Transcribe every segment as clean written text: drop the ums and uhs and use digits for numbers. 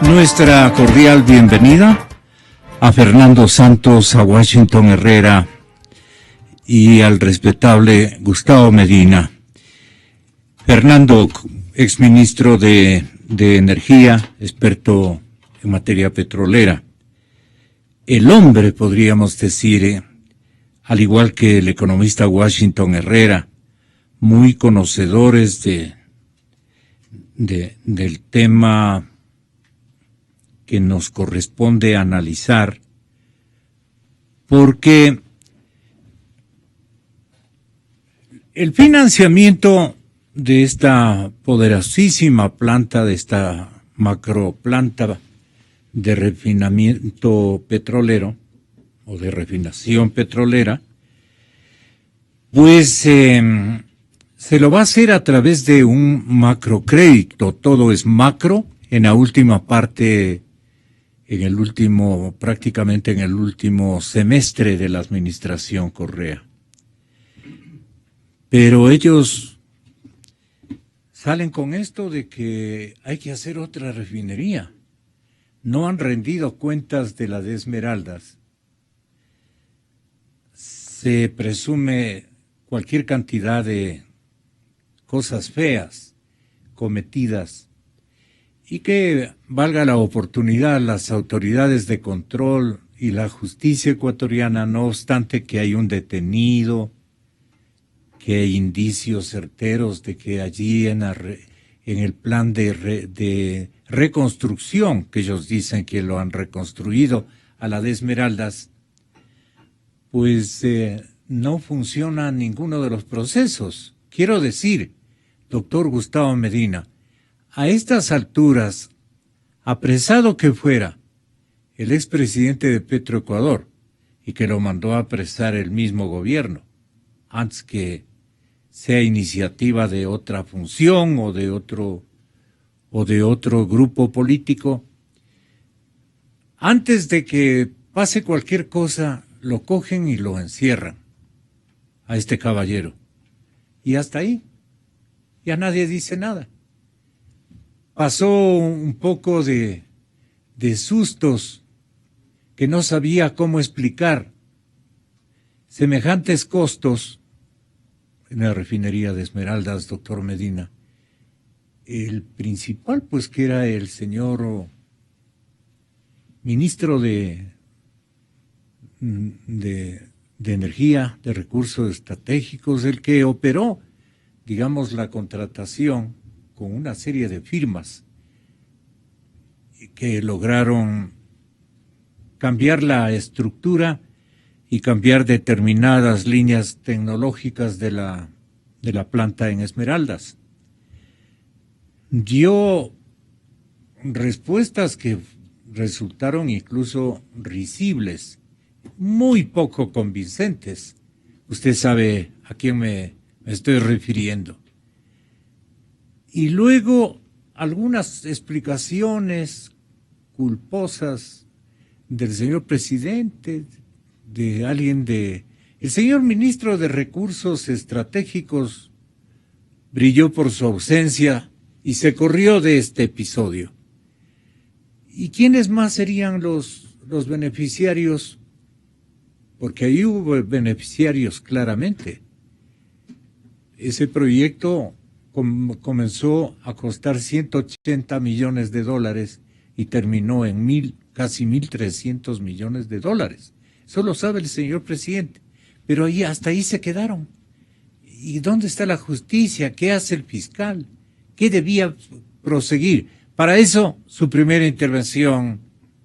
Nuestra cordial bienvenida a Fernando Santos, a Washington Herrera y al respetable Gustavo Medina. Fernando, exministro de Energía, experto en materia petrolera. El hombre, podríamos decir, al igual que el economista Washington Herrera, muy conocedores del tema que nos corresponde analizar, porque el financiamiento de esta poderosísima planta, de esta macroplanta de refinamiento petrolero o de refinación petrolera, pues se lo va a hacer a través de un macrocrédito. Todo es macro. En la última parte, prácticamente en el último semestre de la administración Correa. Pero ellos salen con esto de que hay que hacer otra refinería. No han rendido cuentas de la de Esmeraldas. Se presume cualquier cantidad de cosas feas cometidas y que valga la oportunidad las autoridades de control y la justicia ecuatoriana, no obstante que hay un detenido, que hay indicios certeros de que allí en el plan de reconstrucción, que ellos dicen que lo han reconstruido a la de Esmeraldas, pues no funciona ninguno de los procesos. Quiero decir, doctor Gustavo Medina, a estas alturas, apresado que fuera el expresidente de Petroecuador y que lo mandó a apresar el mismo gobierno, antes que sea iniciativa de otra función o de otro grupo político, antes de que pase cualquier cosa, lo cogen y lo encierran a este caballero. Y hasta ahí, ya nadie dice nada. Pasó un poco de sustos que no sabía cómo explicar. Semejantes costos en la refinería de Esmeraldas, doctor Medina. El principal, pues, que era el señor ministro de Energía, de Recursos Estratégicos, el que operó, digamos, la contratación con una serie de firmas que lograron cambiar la estructura y cambiar determinadas líneas tecnológicas de la planta en Esmeraldas. Dio respuestas que resultaron incluso risibles, muy poco convincentes. Usted sabe a quién me estoy refiriendo. Y luego algunas explicaciones culposas del señor presidente, el señor ministro de Recursos Estratégicos brilló por su ausencia y se corrió de este episodio. ¿Y quiénes más serían los beneficiarios? Porque ahí hubo beneficiarios claramente. Ese proyecto comenzó a costar $180 millones y terminó en casi 1.300 millones de dólares. Eso lo sabe el señor presidente. Pero hasta ahí se quedaron. ¿Y dónde está la justicia? ¿Qué hace el fiscal? ¿Qué debía proseguir? Para eso, su primera intervención,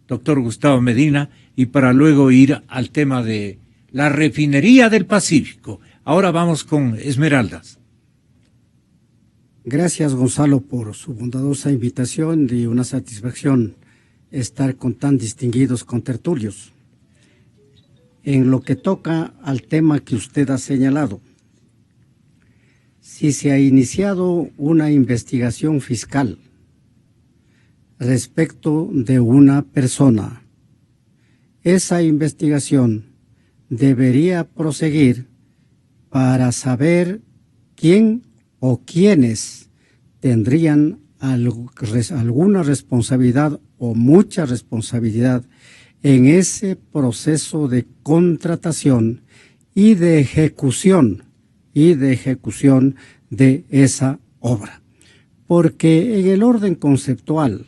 doctor Gustavo Medina, y para luego ir al tema de la refinería del Pacífico. Ahora vamos con Esmeraldas. Gracias, Gonzalo, por su bondadosa invitación y una satisfacción estar con tan distinguidos contertulios. En lo que toca al tema que usted ha señalado, si se ha iniciado una investigación fiscal respecto de una persona, esa investigación debería proseguir para saber quién o quiénes tendrían alguna responsabilidad o mucha responsabilidad en ese proceso de contratación y de ejecución de esa obra. Porque en el orden conceptual,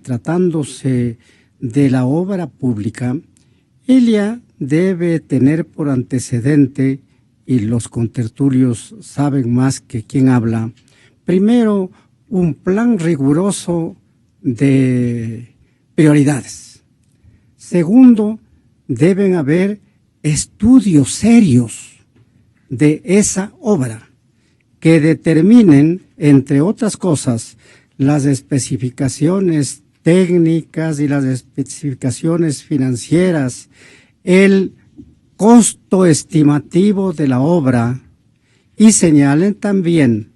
tratándose de la obra pública, ella debe tener por antecedente, y los contertulios saben más que quien habla, primero un plan riguroso de prioridades. Segundo, deben haber estudios serios de esa obra que determinen, entre otras cosas, las especificaciones técnicas y las especificaciones financieras, el costo estimativo de la obra, y señalen también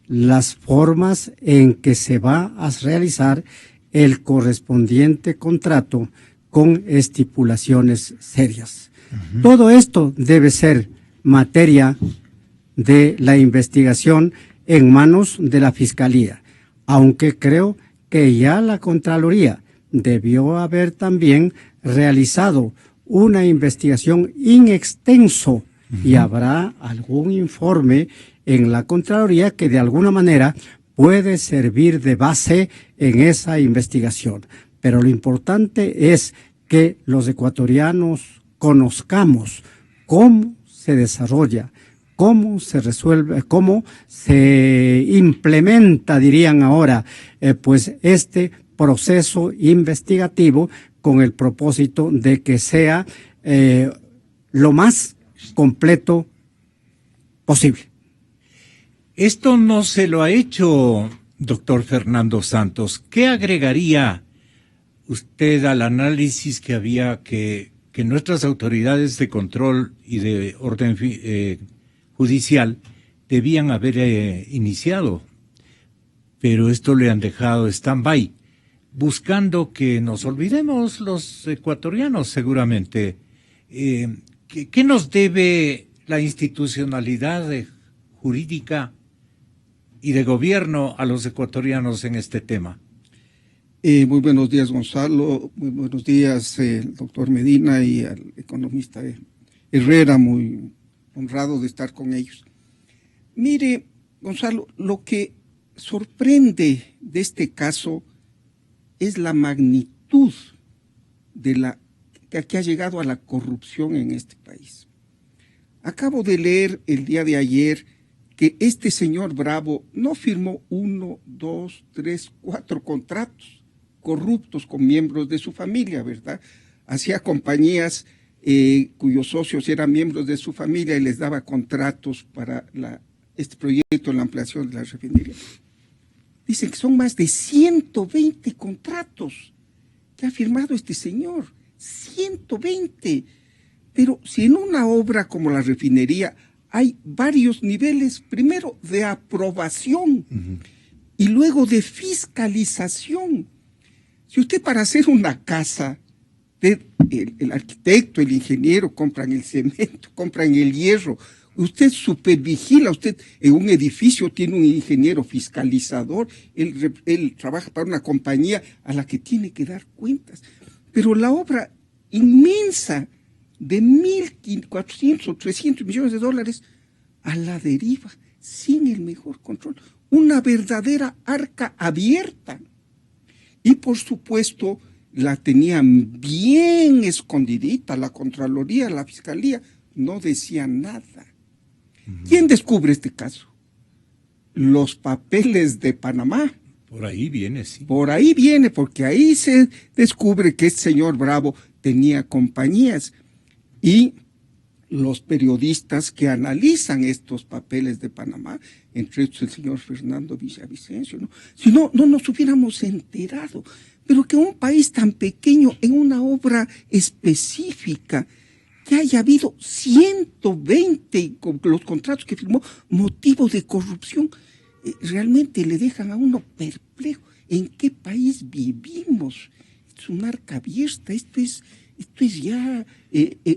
las formas en que se va a realizar el correspondiente contrato con estipulaciones serias. Todo esto debe ser materia de la investigación en manos de la Fiscalía, aunque creo que ya la Contraloría debió haber también realizado una investigación in extenso y habrá algún informe en la Contraloría que de alguna manera puede servir de base en esa investigación. Pero lo importante es que los ecuatorianos conozcamos cómo se desarrolla, cómo se resuelve, cómo se implementa, dirían ahora, pues este proceso investigativo con el propósito de que sea lo más completo posible. Esto no se lo ha hecho, doctor Fernando Santos. ¿Qué agregaría usted al análisis que había que nuestras autoridades de control y de orden judicial debían haber iniciado? Pero esto le han dejado stand-by, buscando que nos olvidemos los ecuatorianos seguramente. ¿Qué nos debe la institucionalidad jurídica y de gobierno a los ecuatorianos en este tema? Muy buenos días, Gonzalo. Muy buenos días, doctor Medina y al economista Herrera. Muy honrado de estar con ellos. Mire, Gonzalo, lo que sorprende de este caso es la magnitud de que ha llegado a la corrupción en este país. Acabo de leer el día de ayer que este señor Bravo no firmó 1, 2, 3, 4 contratos corruptos con miembros de su familia, ¿verdad? Hacía compañías cuyos socios eran miembros de su familia y les daba contratos para este proyecto, la ampliación de la refinería. Dicen que son más de 120 contratos que ha firmado este señor. 120. Pero si en una obra como la refinería hay varios niveles, primero de aprobación y luego de fiscalización. Si usted para hacer una casa, el arquitecto, el ingeniero compran el cemento, compran el hierro, usted supervigila, usted en un edificio tiene un ingeniero fiscalizador, él trabaja para una compañía a la que tiene que dar cuentas. Pero la obra inmensa de 1.400 o 300 millones de dólares a la deriva, sin el mejor control, una verdadera arca abierta. Y por supuesto la tenían bien escondidita, la Contraloría, la Fiscalía, no decían nada. ¿Quién descubre este caso? Los papeles de Panamá. Por ahí viene, sí. Por ahí viene, porque ahí se descubre que este señor Bravo tenía compañías. Y los periodistas que analizan estos papeles de Panamá, entre estos el señor Fernando Villavicencio, ¿no? Si no, no nos hubiéramos enterado. Pero que un país tan pequeño en una obra específica, que haya habido 120 con los contratos que firmó, motivo de corrupción, realmente le dejan a uno perplejo. ¿En qué país vivimos? Es un arca abierta, esto es ya...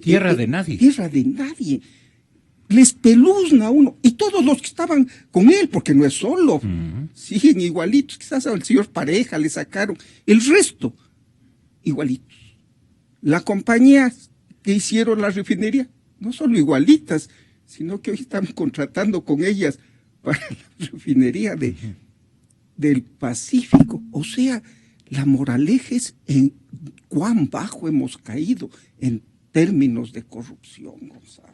tierra de nadie. Tierra de nadie. le espeluzna a uno. Y todos los que estaban con él, porque no es solo, siguen igualitos. Quizás al señor Pareja le sacaron. El resto, igualitos. La compañía que hicieron la refinería, no solo igualitas, sino que hoy están contratando con ellas para la refinería del Pacífico. O sea, la moraleja es en cuán bajo hemos caído en términos de corrupción, Gonzalo.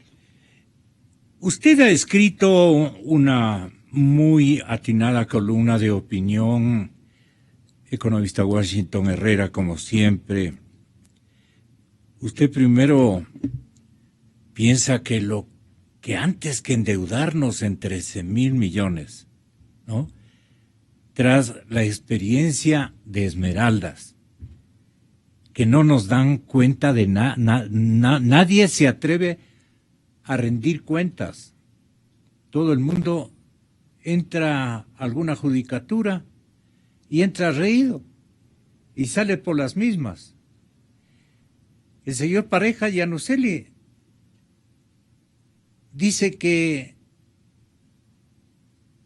Usted ha escrito una muy atinada columna de opinión, economista Washington Herrera, como siempre. Usted primero piensa que lo que antes que endeudarnos en 13,000 millones, ¿no?, tras la experiencia de Esmeraldas, que no nos dan cuenta de nadie se atreve a rendir cuentas. Todo el mundo entra a alguna judicatura y entra reído y sale por las mismas. El señor Pareja Yanuseli dice que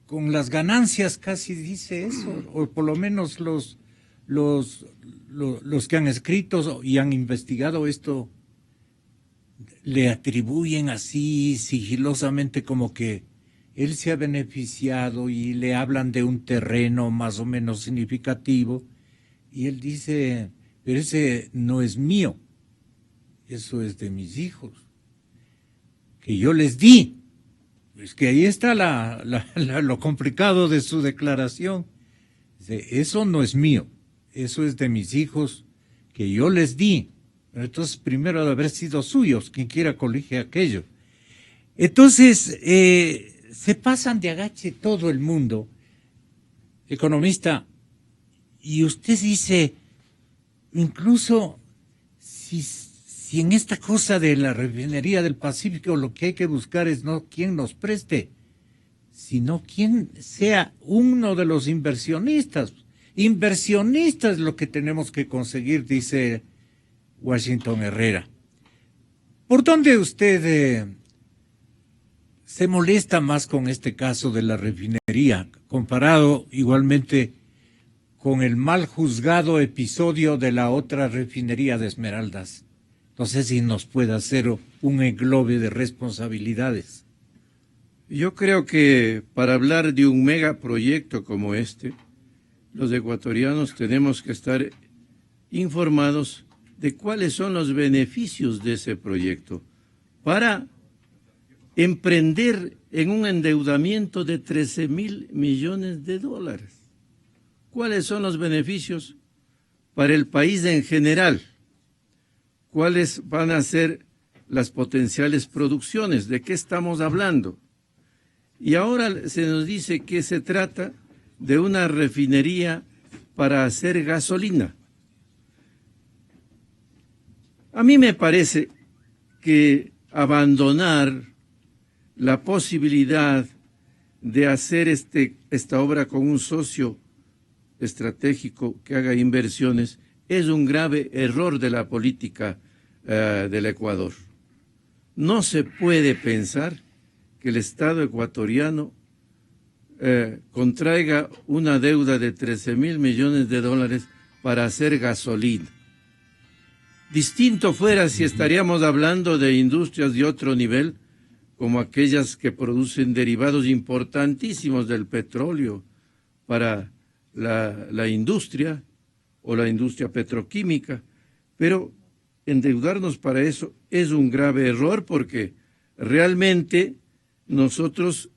con las ganancias, casi dice eso, o por lo menos los que han escrito y han investigado esto le atribuyen así sigilosamente como que él se ha beneficiado y le hablan de un terreno más o menos significativo y él dice, pero ese no es mío, eso es de mis hijos, que yo les di. Es que ahí está lo complicado de su declaración. Dice, eso no es mío, eso es de mis hijos que yo les di. Entonces, primero de haber sido suyos, quien quiera colige aquello. Entonces, se pasan de agache todo el mundo, economista, y usted dice, incluso si en esta cosa de la refinería del Pacífico lo que hay que buscar es no quién nos preste, sino quién sea uno de los inversionistas. Inversionistas es lo que tenemos que conseguir, dice Washington Herrera. ¿Por dónde usted se molesta más con este caso de la refinería, comparado igualmente con el mal juzgado episodio de la otra refinería de Esmeraldas? No sé si nos puede hacer un englobe de responsabilidades. Yo creo que para hablar de un megaproyecto como este, los ecuatorianos tenemos que estar informados de cuáles son los beneficios de ese proyecto para emprender en un endeudamiento de 13,000 millones de dólares. ¿Cuáles son los beneficios para el país en general? ¿Cuáles van a ser las potenciales producciones? ¿De qué estamos hablando? Y ahora se nos dice que se trata de una refinería para hacer gasolina. A mí me parece que abandonar la posibilidad de hacer esta obra con un socio estratégico que haga inversiones es un grave error de la política del Ecuador. No se puede pensar que el Estado ecuatoriano contraiga una deuda de 13,000 millones de dólares para hacer gasolina. Distinto fuera si estaríamos hablando de industrias de otro nivel, como aquellas que producen derivados importantísimos del petróleo para la industria o la industria petroquímica, pero endeudarnos para eso es un grave error porque realmente nosotros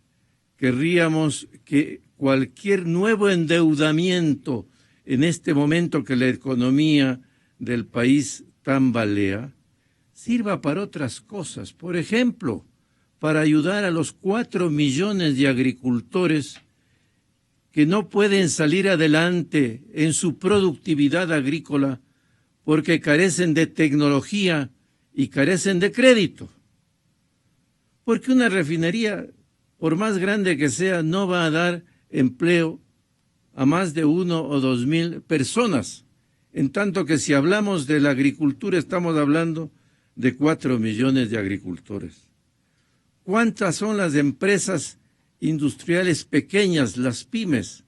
querríamos que cualquier nuevo endeudamiento en este momento que la economía del país tambalea, sirva para otras cosas. Por ejemplo, para ayudar a los 4 millones de agricultores que no pueden salir adelante en su productividad agrícola porque carecen de tecnología y carecen de crédito. Porque una refinería, por más grande que sea, no va a dar empleo a más de 1 o 2,000 personas. En tanto que si hablamos de la agricultura, estamos hablando de 4 millones de agricultores. ¿Cuántas son las empresas industriales pequeñas, las pymes?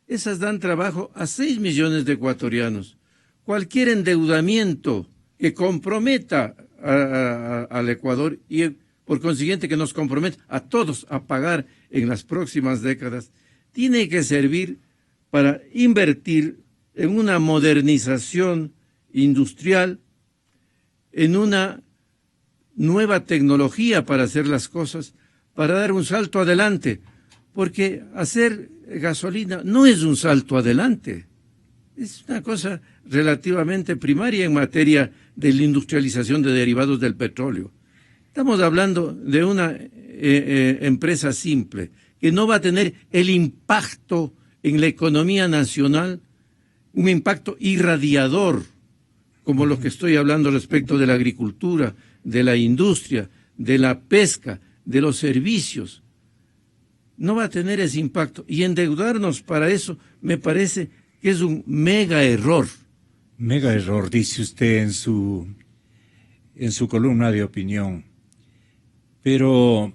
Esas dan trabajo a 6 millones de ecuatorianos. Cualquier endeudamiento que comprometa al Ecuador y por consiguiente que nos comprometa a todos a pagar en las próximas décadas, tiene que servir para invertir en una modernización industrial, en una nueva tecnología para hacer las cosas, para dar un salto adelante, porque hacer gasolina no es un salto adelante, es una cosa relativamente primaria en materia de la industrialización de derivados del petróleo. Estamos hablando de una empresa simple, que no va a tener el impacto en la economía nacional, un impacto irradiador, como lo que estoy hablando respecto de la agricultura, de la industria, de la pesca, de los servicios. No va a tener ese impacto. Y endeudarnos para eso me parece que es un mega error. Mega error, dice usted en su columna de opinión. Pero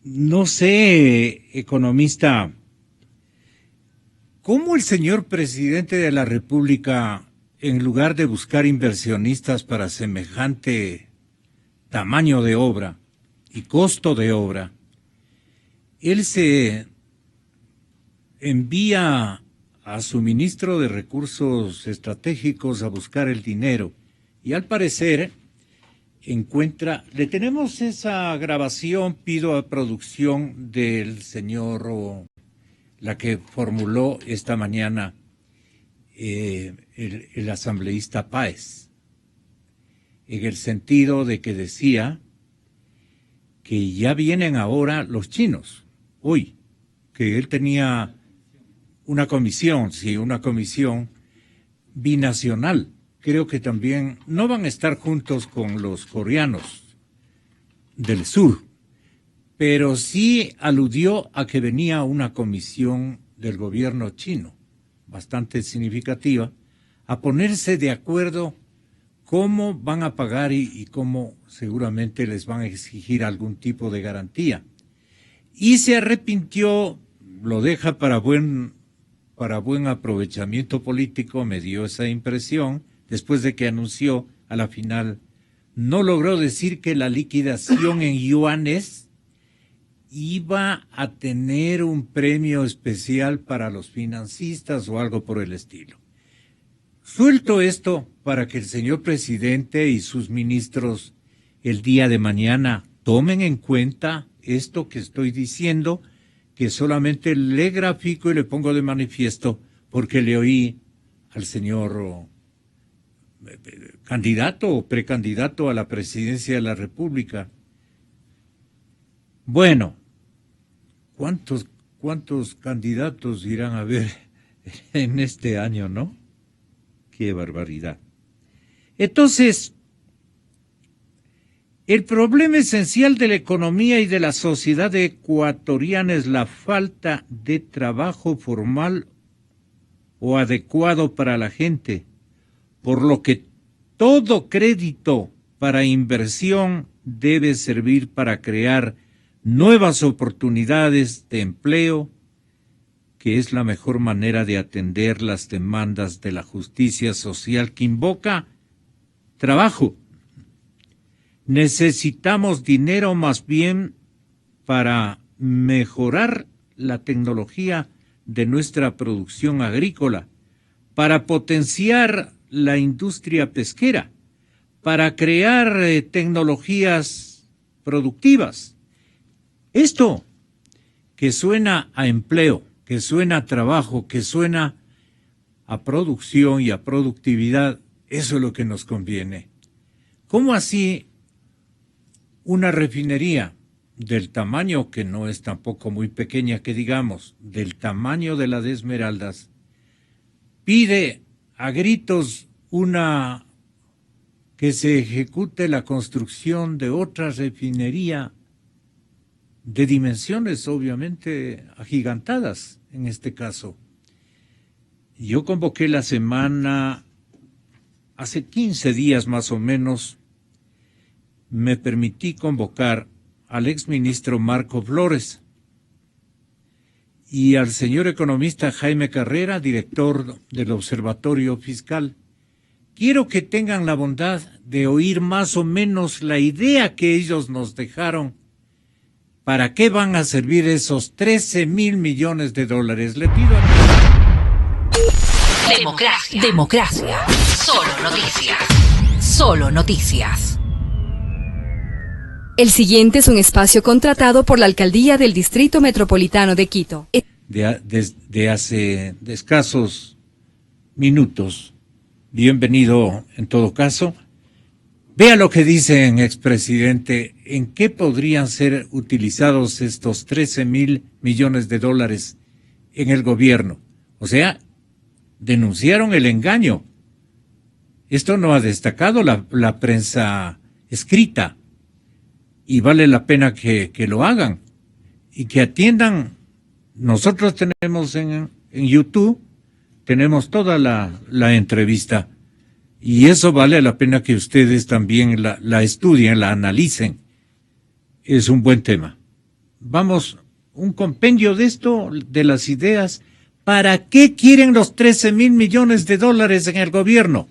no sé, economista, ¿cómo el señor presidente de la República, en lugar de buscar inversionistas para semejante tamaño de obra y costo de obra, él se envía a su ministro de Recursos Estratégicos a buscar el dinero y al parecer encuentra, le tenemos esa grabación, pido a producción del señor, la que formuló esta mañana el asambleísta Páez, en el sentido de que decía que ya vienen ahora los chinos, hoy, que él tenía una comisión binacional. Creo que también no van a estar juntos con los coreanos del sur, pero sí aludió a que venía una comisión del gobierno chino, bastante significativa, a ponerse de acuerdo cómo van a pagar y cómo seguramente les van a exigir algún tipo de garantía. Y se arrepintió, lo deja para buen aprovechamiento político, me dio esa impresión, después de que anunció a la final, no logró decir que la liquidación en yuanes iba a tener un premio especial para los financistas o algo por el estilo. Suelto esto para que el señor presidente y sus ministros el día de mañana tomen en cuenta esto que estoy diciendo, que solamente le grafico y le pongo de manifiesto porque le oí al señor candidato o precandidato a la presidencia de la República. Bueno, ¿cuántos candidatos irán a haber en este año, no? ¡Qué barbaridad! Entonces, el problema esencial de la economía y de la sociedad ecuatoriana es la falta de trabajo formal o adecuado para la gente, por lo que todo crédito para inversión debe servir para crear nuevas oportunidades de empleo, que es la mejor manera de atender las demandas de la justicia social que invoca trabajo. Necesitamos dinero más bien para mejorar la tecnología de nuestra producción agrícola, para potenciar la industria pesquera, para crear tecnologías productivas. Esto que suena a empleo, que suena a trabajo, que suena a producción y a productividad, eso es lo que nos conviene. ¿Cómo así una refinería del tamaño, que no es tampoco muy pequeña que digamos, del tamaño de la de Esmeraldas, pide a gritos que se ejecute la construcción de otra refinería de dimensiones obviamente agigantadas en este caso? Yo convoqué la semana, hace 15 días más o menos, me permití convocar al exministro Marco Flores y al señor economista Jaime Carrera, director del Observatorio Fiscal. Quiero que tengan la bondad de oír más o menos la idea que ellos nos dejaron. ¿Para qué van a servir esos 13,000 millones de dólares? Le pido a... Democracia. Solo noticias. Solo noticias. El siguiente es un espacio contratado por la Alcaldía del Distrito Metropolitano de Quito. De hace escasos minutos. Bienvenido en todo caso. Vea lo que dicen, expresidente, en qué podrían ser utilizados estos 13,000 millones de dólares en el gobierno. O sea, denunciaron el engaño. Esto no ha destacado la prensa escrita y vale la pena que lo hagan y que atiendan. Nosotros tenemos en YouTube, tenemos toda la entrevista. Y eso vale la pena que ustedes también la estudien, la analicen. Es un buen tema. Vamos, un compendio de esto, de las ideas. ¿Para qué quieren los 13,000 millones de dólares en el gobierno?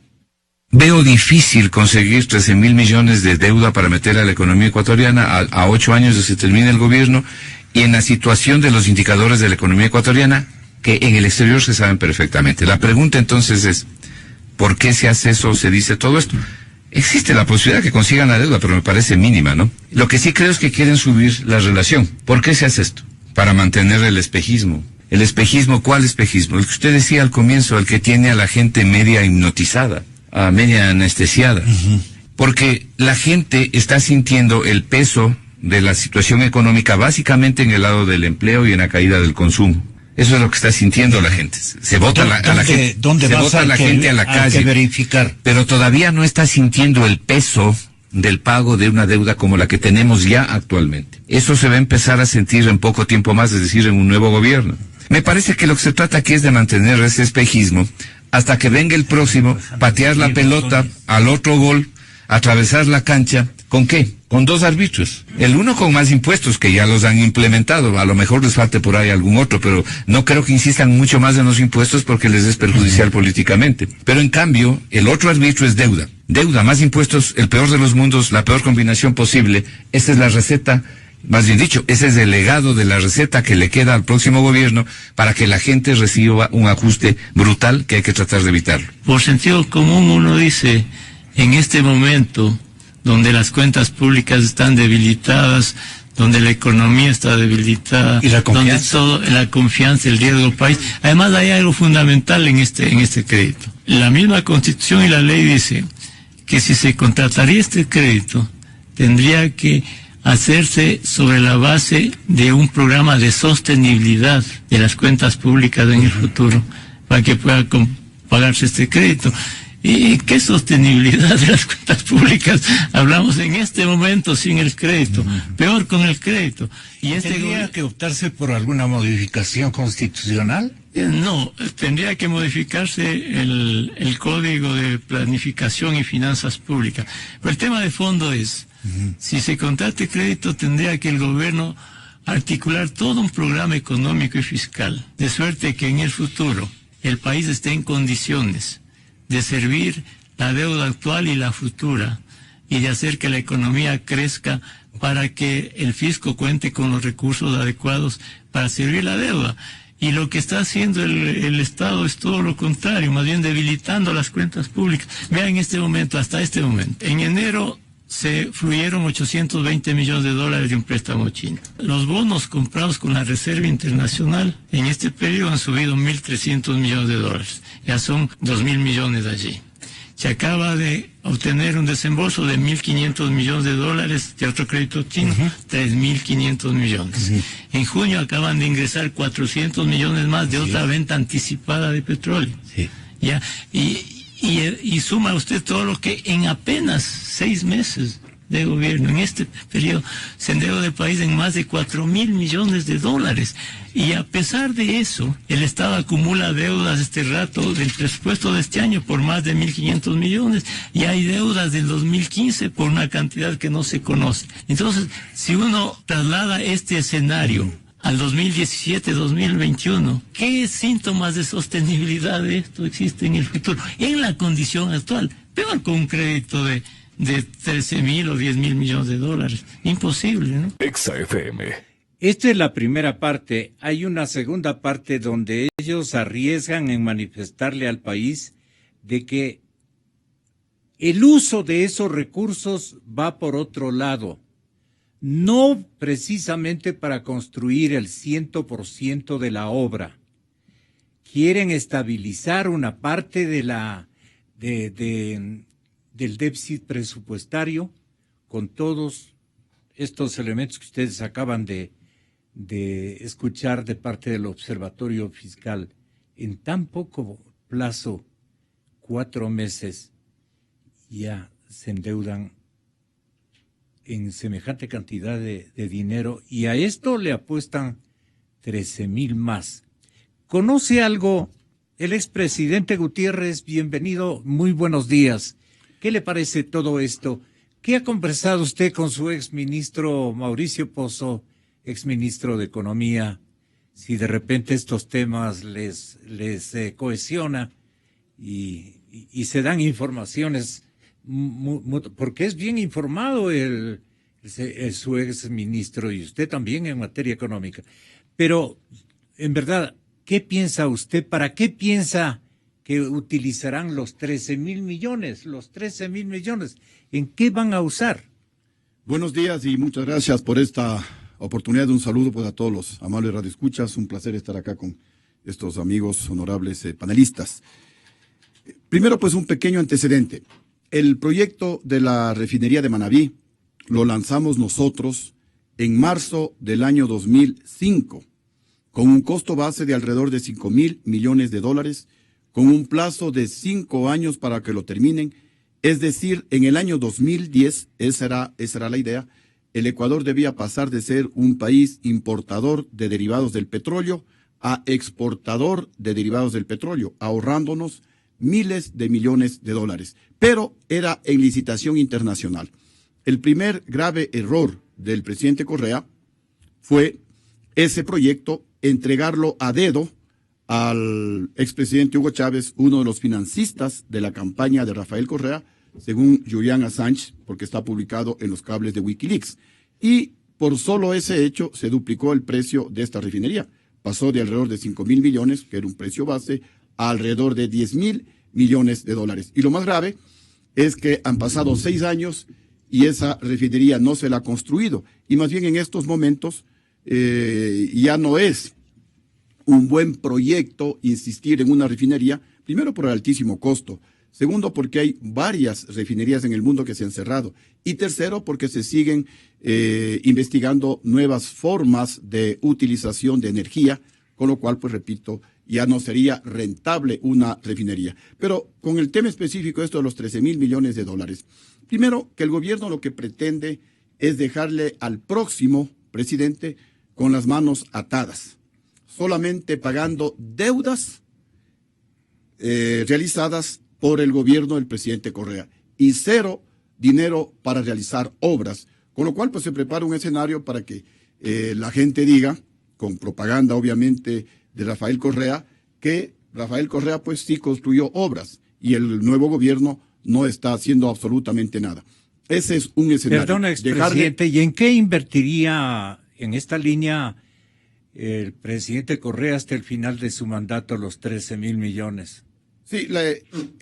Veo difícil conseguir 13,000 millones de deuda para meter a la economía ecuatoriana a 8 años de que se termine el gobierno, y en la situación de los indicadores de la economía ecuatoriana, que en el exterior se saben perfectamente. La pregunta entonces es, ¿por qué se hace eso o se dice todo esto? Existe la posibilidad que consigan la deuda, pero me parece mínima, ¿no? Lo que sí creo es que quieren subir la relación. ¿Por qué se hace esto? Para mantener el espejismo. ¿El espejismo? ¿Cuál espejismo? El que usted decía al comienzo, el que tiene a la gente media hipnotizada, media anestesiada. Porque la gente está sintiendo el peso de la situación económica básicamente en el lado del empleo y en la caída del consumo. Eso es lo que está sintiendo la gente. Se vota a la gente. ¿Dónde se vota a la gente a la calle? Hay que verificar. Pero todavía no está sintiendo el peso del pago de una deuda como la que tenemos ya actualmente. Eso se va a empezar a sentir en poco tiempo más, es decir, en un nuevo gobierno. Me parece que lo que se trata aquí es de mantener ese espejismo hasta que venga el próximo, patear la pelota al otro gol, atravesar la cancha. ¿Con qué? Con 2 árbitros. El uno con más impuestos, que ya los han implementado. A lo mejor les falte por ahí algún otro, pero no creo que insistan mucho más en los impuestos porque les es perjudicial políticamente. Pero en cambio, el otro árbitro es deuda. Deuda, más impuestos, el peor de los mundos, la peor combinación posible. Esa es la receta, más bien dicho, ese es el legado de la receta que le queda al próximo gobierno para que la gente reciba un ajuste brutal que hay que tratar de evitarlo. Por sentido común uno dice, en este momento donde las cuentas públicas están debilitadas, donde la economía está debilitada, ¿y la confianza? Donde la confianza, el riesgo del país. Además hay algo fundamental en este crédito. La misma Constitución y la ley dice que si se contrataría este crédito, tendría que hacerse sobre la base de un programa de sostenibilidad de las cuentas públicas en el futuro, para que pueda pagarse este crédito. ¿Y qué sostenibilidad de las cuentas públicas hablamos en este momento sin el crédito? Peor con el crédito. ¿Y ¿Tendría que optarse por alguna modificación constitucional? No, tendría que modificarse el Código de Planificación y Finanzas Públicas. Pero el tema de fondo es, si se contrata crédito, tendría que el gobierno articular todo un programa económico y fiscal, de suerte que en el futuro el país esté en condiciones de servir la deuda actual y la futura, y de hacer que la economía crezca para que el fisco cuente con los recursos adecuados para servir la deuda. Y lo que está haciendo el Estado es todo lo contrario, más bien debilitando las cuentas públicas. Vean en este momento, hasta este momento. En enero se fluyeron 820 millones de dólares de un préstamo chino. Los bonos comprados con la Reserva Internacional en este periodo han subido 1.300 millones de dólares. Ya son 2.000 millones allí. Se acaba de obtener un desembolso de 1.500 millones de dólares de otro crédito chino, 3.500 millones. En junio acaban de ingresar 400 millones más de otra venta anticipada de petróleo. Ya, y suma usted todo lo que en apenas 6 meses de gobierno. En este periodo se endeuda el país en más de 4.000 millones de dólares. Y a pesar de eso, el Estado acumula deudas este rato del presupuesto de este año por más de 1.500 millones. Y hay deudas del 2015 por una cantidad que no se conoce. Entonces, si uno traslada este escenario al 2017-2021, ¿qué síntomas de sostenibilidad de esto existen en el futuro? En la condición actual, peor con un crédito de 13.000 o 10.000 millones de dólares. Imposible, ¿no? Exa FM. Esta es la primera parte. Hay una segunda parte donde ellos arriesgan en manifestarle al país de que el uso de esos recursos va por otro lado. No precisamente para construir el 100% de la obra. Quieren estabilizar una parte de del déficit presupuestario con todos estos elementos que ustedes acaban de escuchar de parte del Observatorio Fiscal. En tan poco plazo, 4 meses, ya se endeudan en semejante cantidad de dinero, y a esto le apuestan 13,000 más. ¿Conoce algo el expresidente Gutiérrez? Bienvenido, muy buenos días. ¿Qué le parece todo esto? ¿Qué ha conversado usted con su exministro Mauricio Pozo, exministro de Economía? Si de repente estos temas les cohesiona y se dan informaciones, porque es bien informado su exministro, y usted también en materia económica. Pero, en verdad, ¿qué piensa usted? ¿Para qué piensa que utilizarán los 13,000 millones? Los 13,000 millones, ¿en qué van a usar? Buenos días y muchas gracias por esta oportunidad. Un saludo pues a todos los amables radioescuchas. Un placer estar acá con estos amigos honorables panelistas. Primero, pues un pequeño antecedente. El proyecto de la refinería de Manabí lo lanzamos nosotros en marzo del año 2005, con un costo base de alrededor de 5,000 millones de dólares, con un plazo de 5 años para que lo terminen. Es decir, en el año 2010, esa era la idea, el Ecuador debía pasar de ser un país importador de derivados del petróleo a exportador de derivados del petróleo, ahorrándonos miles de millones de dólares. Pero era en licitación internacional. El primer grave error del presidente Correa fue ese proyecto, entregarlo a dedo al expresidente Hugo Chávez, uno de los financistas de la campaña de Rafael Correa, según Julian Assange, porque está publicado en los cables de Wikileaks. Y por solo ese hecho se duplicó el precio de esta refinería. Pasó de alrededor de 5,000 millones, que era un precio base, a alrededor de 10,000 millones de dólares. Y lo más grave es que han pasado 6 años y esa refinería no se la ha construido. Y más bien en estos momentos ya no es un buen proyecto insistir en una refinería, primero por el altísimo costo, segundo porque hay varias refinerías en el mundo que se han cerrado, y tercero porque se siguen investigando nuevas formas de utilización de energía, con lo cual, pues repito, ya no sería rentable una refinería. Pero con el tema específico, esto de los 13,000 millones de dólares, primero que el gobierno lo que pretende es dejarle al próximo presidente con las manos atadas, solamente pagando deudas realizadas por el gobierno del presidente Correa y cero dinero para realizar obras, con lo cual pues se prepara un escenario para que la gente diga, con propaganda obviamente de Rafael Correa, que Rafael Correa pues sí construyó obras y el nuevo gobierno no está haciendo absolutamente nada. Ese es un escenario. Perdona, expresidente, ¿y en qué invertiría en esta línea el presidente Correa hasta el final de su mandato los 13,000 millones? Sí,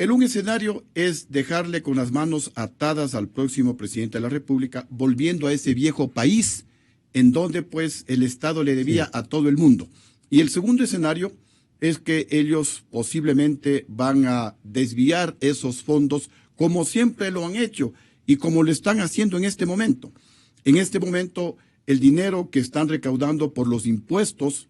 un escenario es dejarle con las manos atadas al próximo presidente de la República, volviendo a ese viejo país en donde pues el Estado le debía a todo el mundo. Y el segundo escenario es que ellos posiblemente van a desviar esos fondos como siempre lo han hecho y como lo están haciendo en este momento. En este momento, el dinero que están recaudando por los impuestos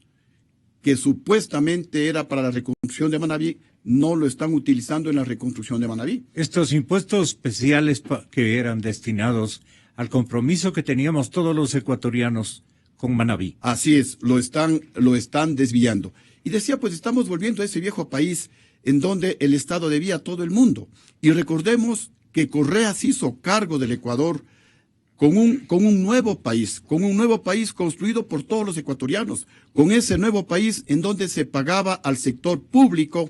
que supuestamente era para la reconstrucción de Manabí, no lo están utilizando en la reconstrucción de Manabí. Estos impuestos especiales que eran destinados al compromiso que teníamos todos los ecuatorianos con Manabí. Así es, lo están desviando. Y decía, pues estamos volviendo a ese viejo país en donde el Estado debía a todo el mundo. Y recordemos que Correa se hizo cargo del Ecuador con un nuevo país construido por todos los ecuatorianos, con ese nuevo país en donde se pagaba al sector público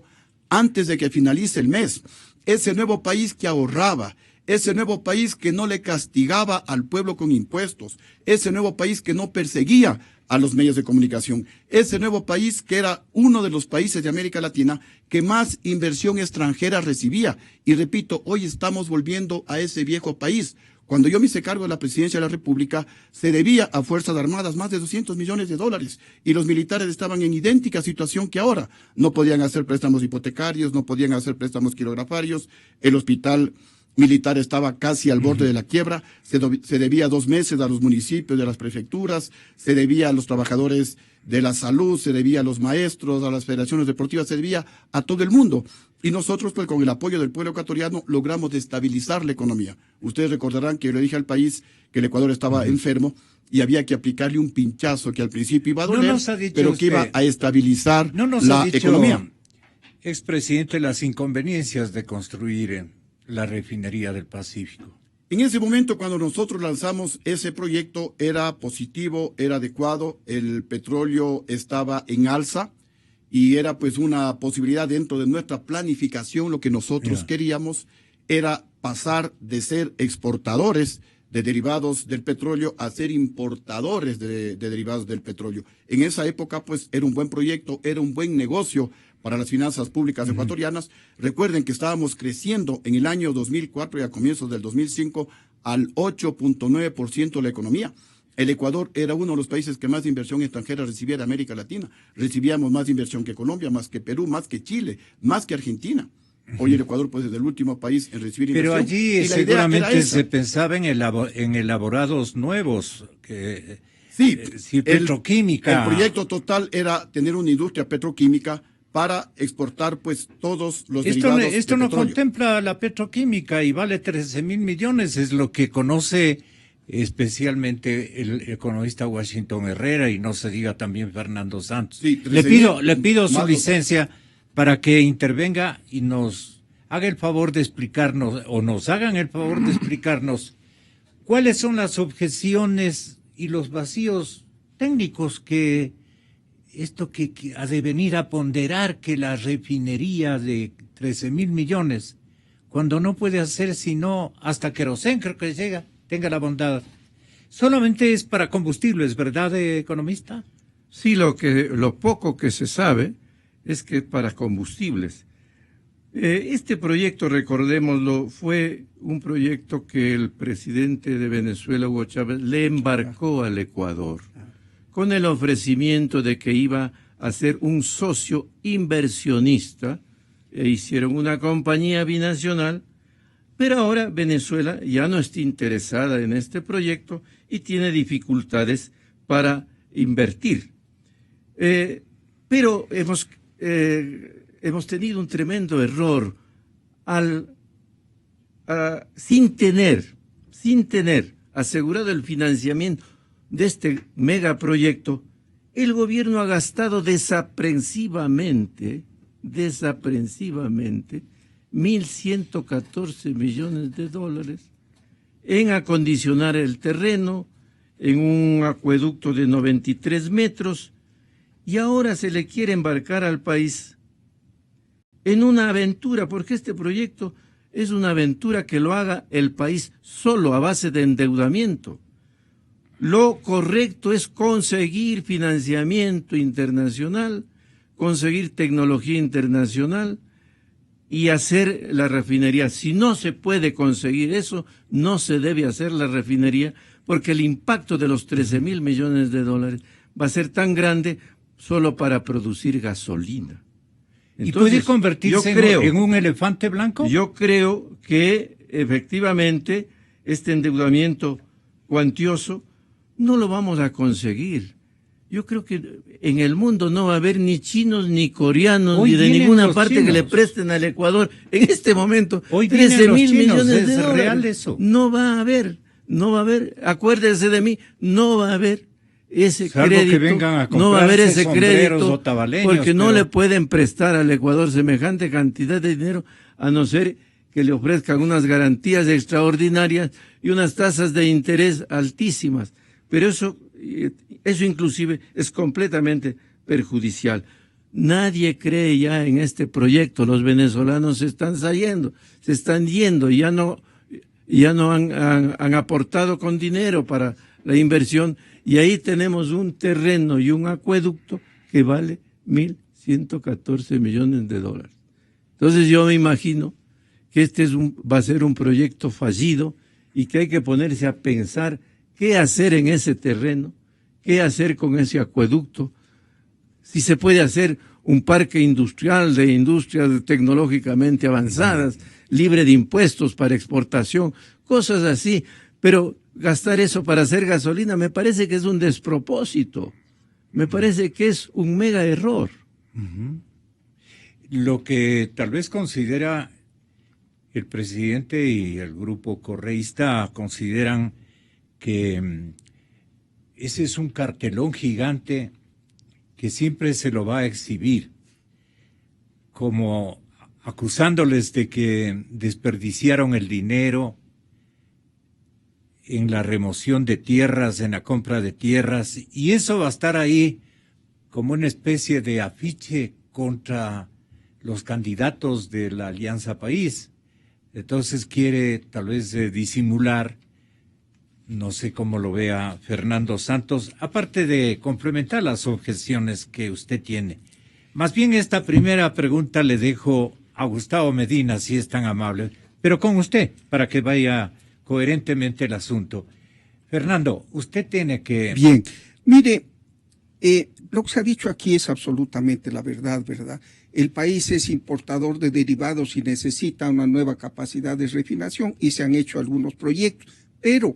antes de que finalice el mes, ese nuevo país que ahorraba, ese nuevo país que no le castigaba al pueblo con impuestos, ese nuevo país que no perseguía a los medios de comunicación, ese nuevo país que era uno de los países de América Latina que más inversión extranjera recibía. Y repito, hoy estamos volviendo a ese viejo país. Cuando yo me hice cargo de la presidencia de la República, se debía a Fuerzas Armadas más de $200 millones y los militares estaban en idéntica situación que ahora. No podían hacer préstamos hipotecarios, no podían hacer préstamos quirografarios, el hospital militar estaba casi al borde de la quiebra, se debía 2 meses a los municipios, de las prefecturas, se debía a los trabajadores de la salud, se debía a los maestros, a las federaciones deportivas, se debía a todo el mundo. Y nosotros, pues con el apoyo del pueblo ecuatoriano, logramos estabilizar la economía. Ustedes recordarán que yo le dije al país que el Ecuador estaba enfermo y había que aplicarle un pinchazo que al principio iba a doler, pero que iba a estabilizar la economía. Expresidente, las inconveniencias de construir la refinería del Pacífico. En ese momento, cuando nosotros lanzamos ese proyecto, era positivo, era adecuado, el petróleo estaba en alza y era pues una posibilidad dentro de nuestra planificación. Lo que nosotros queríamos era pasar de ser exportadores de derivados del petróleo a ser importadores de derivados del petróleo. En esa época, pues, era un buen proyecto, era un buen negocio para las finanzas públicas ecuatorianas. Recuerden que estábamos creciendo en el año 2004 y a comienzos del 2005 al 8.9% de la economía. El Ecuador era uno de los países que más inversión extranjera recibía de América Latina. Recibíamos más inversión que Colombia, más que Perú, más que Chile, más que Argentina. Hoy el Ecuador pues es el último país en recibir inversión. Pero allí seguramente se pensaba en elaborados nuevos, que sí, petroquímica. El proyecto total era tener una industria petroquímica para exportar pues todos los derivados de Esto no petróleo. contempla la petroquímica y vale 13,000 millones, es lo que conoce especialmente el economista Washington Herrera y no se diga también Fernando Santos. Sí, le pido su licencia para que intervenga y nos haga el favor de explicarnos, o nos hagan el favor de explicarnos cuáles son las objeciones y los vacíos técnicos que esto que ha de venir a ponderar que la refinería de 13,000 millones, cuando no puede hacer sino hasta querosén, creo que tenga la bondad, solamente es para combustibles, ¿verdad, economista? Sí, lo poco que se sabe es que para combustibles. Este proyecto, recordémoslo, fue un proyecto que el presidente de Venezuela, Hugo Chávez, le embarcó al Ecuador con el ofrecimiento de que iba a ser un socio inversionista, e hicieron una compañía binacional, pero ahora Venezuela ya no está interesada en este proyecto y tiene dificultades para invertir. Pero hemos tenido un tremendo error sin tener asegurado el financiamiento de este megaproyecto. El gobierno ha gastado desaprensivamente 1.114 millones de dólares en acondicionar el terreno, en un acueducto de 93 metros, y ahora se le quiere embarcar al país en una aventura, porque este proyecto es una aventura que lo haga el país solo a base de endeudamiento. Lo correcto es conseguir financiamiento internacional, conseguir tecnología internacional y hacer la refinería. Si no se puede conseguir eso, no se debe hacer la refinería, porque el impacto de los 13,000 millones de dólares va a ser tan grande solo para producir gasolina. Entonces, ¿y puede convertirse en un elefante blanco? Yo creo que efectivamente este endeudamiento cuantioso no lo vamos a conseguir. Yo creo que en el mundo no va a haber ni chinos, ni coreanos, Hoy ni de vienen ninguna los parte chinos. que le presten al Ecuador. En este momento, Hoy 13 vienen los mil chinos, millones de es dólares. real eso. No va a haber, acuérdese de mí, no va a haber ese Salvo crédito. que vengan a No va a haber comprarse ese sombreros crédito, o tabaleños, porque no pero- le pueden prestar al Ecuador semejante cantidad de dinero, a no ser que le ofrezcan unas garantías extraordinarias y unas tasas de interés altísimas. Pero eso inclusive es completamente perjudicial. Nadie cree ya en este proyecto. Los venezolanos se están yendo, ya no han aportado con dinero para la inversión, y ahí tenemos un terreno y un acueducto que vale 1.114 millones de dólares. Entonces yo me imagino que va a ser un proyecto fallido y que hay que ponerse a pensar qué hacer en ese terreno, qué hacer con ese acueducto, si se puede hacer un parque industrial de industrias tecnológicamente avanzadas, libre de impuestos para exportación, cosas así, pero gastar eso para hacer gasolina me parece que es un despropósito, me parece que es un mega error. Lo que tal vez considera el presidente y el grupo correísta consideran que ese es un cartelón gigante que siempre se lo va a exhibir, como acusándoles de que desperdiciaron el dinero en la remoción de tierras, en la compra de tierras, y eso va a estar ahí como una especie de afiche contra los candidatos de la Alianza País. Entonces quiere tal vez disimular, no sé cómo lo vea Fernando Santos, aparte de complementar las objeciones que usted tiene. Más bien esta primera pregunta le dejo a Gustavo Medina, si es tan amable, pero con usted, para que vaya coherentemente el asunto. Fernando, usted tiene que... Bien, mire, lo que se ha dicho aquí es absolutamente la verdad, ¿verdad? El país es importador de derivados y necesita una nueva capacidad de refinación y se han hecho algunos proyectos, pero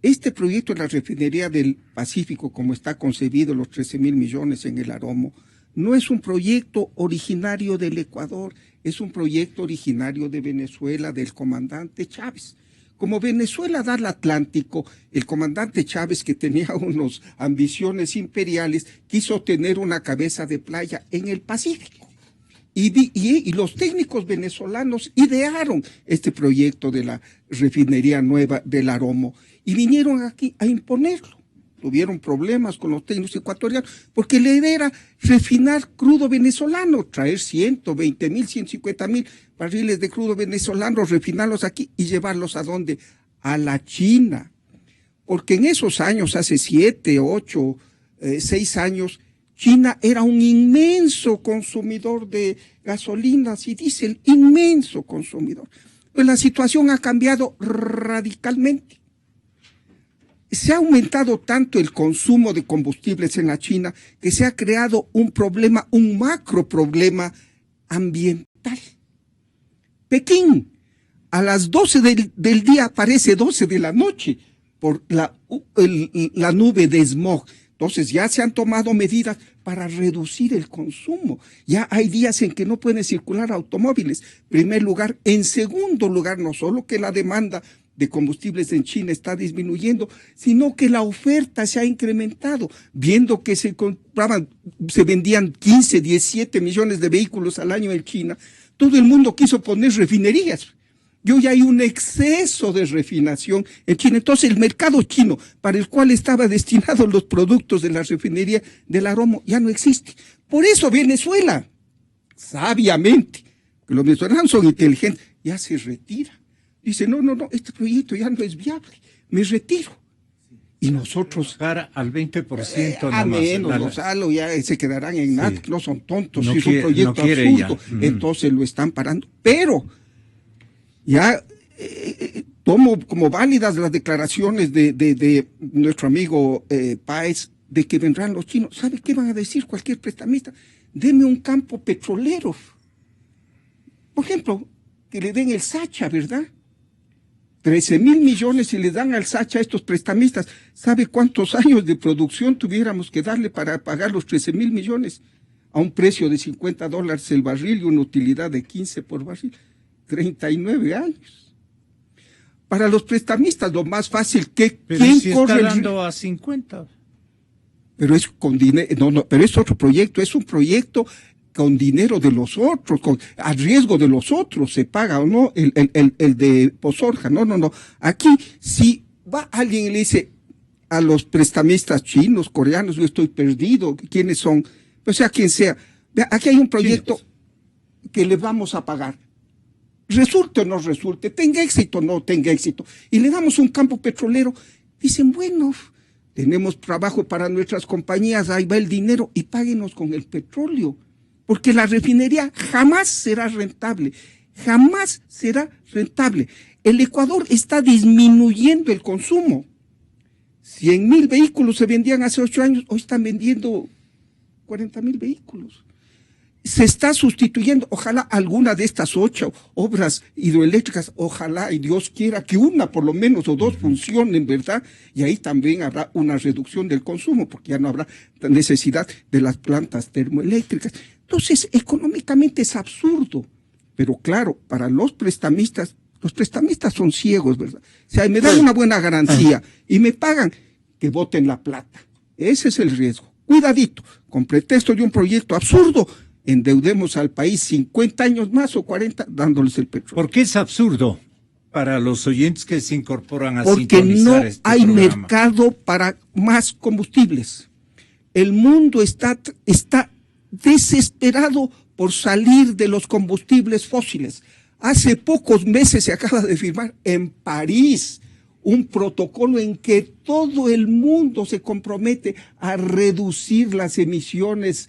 este proyecto de la refinería del Pacífico, como está concebido, los 13.000 millones en el Aromo, no es un proyecto originario del Ecuador, es un proyecto originario de Venezuela, del comandante Chávez. Como Venezuela da al Atlántico, el comandante Chávez, que tenía unas ambiciones imperiales, quiso tener una cabeza de playa en el Pacífico. Y los técnicos venezolanos idearon este proyecto de la refinería nueva del Aromo y vinieron aquí a imponerlo. Tuvieron problemas con los técnicos ecuatorianos porque la idea era refinar crudo venezolano, traer 120.000, 150.000 barriles de crudo venezolano, refinarlos aquí y llevarlos ¿a dónde? A la China. Porque en esos años, hace 7, 8, 6 años, China era un inmenso consumidor de gasolinas y diésel, inmenso consumidor. Pues la situación ha cambiado radicalmente. Se ha aumentado tanto el consumo de combustibles en la China que se ha creado un problema, un macro problema ambiental. Pekín, a las 12 del día parece 12 de la noche por la nube de smog. Entonces ya se han tomado medidas para reducir el consumo. Ya hay días en que no pueden circular automóviles. En primer lugar. En segundo lugar, no solo que la demanda de combustibles en China está disminuyendo, sino que la oferta se ha incrementado, viendo que se vendían 15, 17 millones de vehículos al año en China. Todo el mundo quiso poner refinerías. Y hoy hay un exceso de refinación en China. Entonces el mercado chino, para el cual estaban destinados los productos de la refinería del Aromo, ya no existe. Por eso Venezuela, sabiamente, que los venezolanos son inteligentes, ya se retira. Dice, no, este proyecto ya no es viable, me retiro. Y nosotros... al 20% a nomás, menos, Gonzalo, ya se quedarán en nada, no son tontos, no es un proyecto absurdo, entonces lo están parando. Pero ya tomo como válidas las declaraciones de nuestro amigo Páez, de que vendrán los chinos. ¿Sabe qué van a decir cualquier prestamista? Deme un campo petrolero. Por ejemplo, que le den el Sacha, ¿verdad? 13,000 millones y le dan al Sacha a estos prestamistas. ¿Sabe cuántos años de producción tuviéramos que darle para pagar los 13,000 millones? A un precio de $50 el barril y una utilidad de 15 por barril. 39 años. Para los prestamistas lo más fácil que pero ¿quién si corre está dando a 50? Pero es con dinero, no, pero es otro proyecto, es un proyecto con dinero de los otros, a riesgo de los otros se paga o no el de Pozorja. No. Aquí si va alguien y le dice a los prestamistas chinos, coreanos, yo estoy perdido, ¿quiénes son? O sea, quien sea. Aquí hay un proyecto que le vamos a pagar. Resulte o no resulte, tenga éxito o no tenga éxito. Y le damos un campo petrolero. Dicen, bueno, tenemos trabajo para nuestras compañías, ahí va el dinero y páguenos con el petróleo. Porque la refinería jamás será rentable. Jamás será rentable. El Ecuador está disminuyendo el consumo. 100,000 vehículos se vendían hace 8 años, hoy están vendiendo 40,000 vehículos. Se está sustituyendo, ojalá alguna de estas 8 obras hidroeléctricas, ojalá y Dios quiera que una por lo menos o 2 funcionen, ¿verdad? Y ahí también habrá una reducción del consumo, porque ya no habrá necesidad de las plantas termoeléctricas. Entonces, económicamente es absurdo, pero claro, para los prestamistas son ciegos, ¿verdad? O sea, me dan una buena garantía y me pagan, que boten la plata. Ese es el riesgo. Cuidadito, con pretexto de un proyecto absurdo, endeudemos al país 50 años más o 40 dándoles el petróleo. ¿Por qué es absurdo para los oyentes que se incorporan a porque sintonizar no este hay programa? mercado para más combustibles. El mundo está desesperado por salir de los combustibles fósiles. Hace pocos meses se acaba de firmar en París un protocolo en que todo el mundo se compromete a reducir las emisiones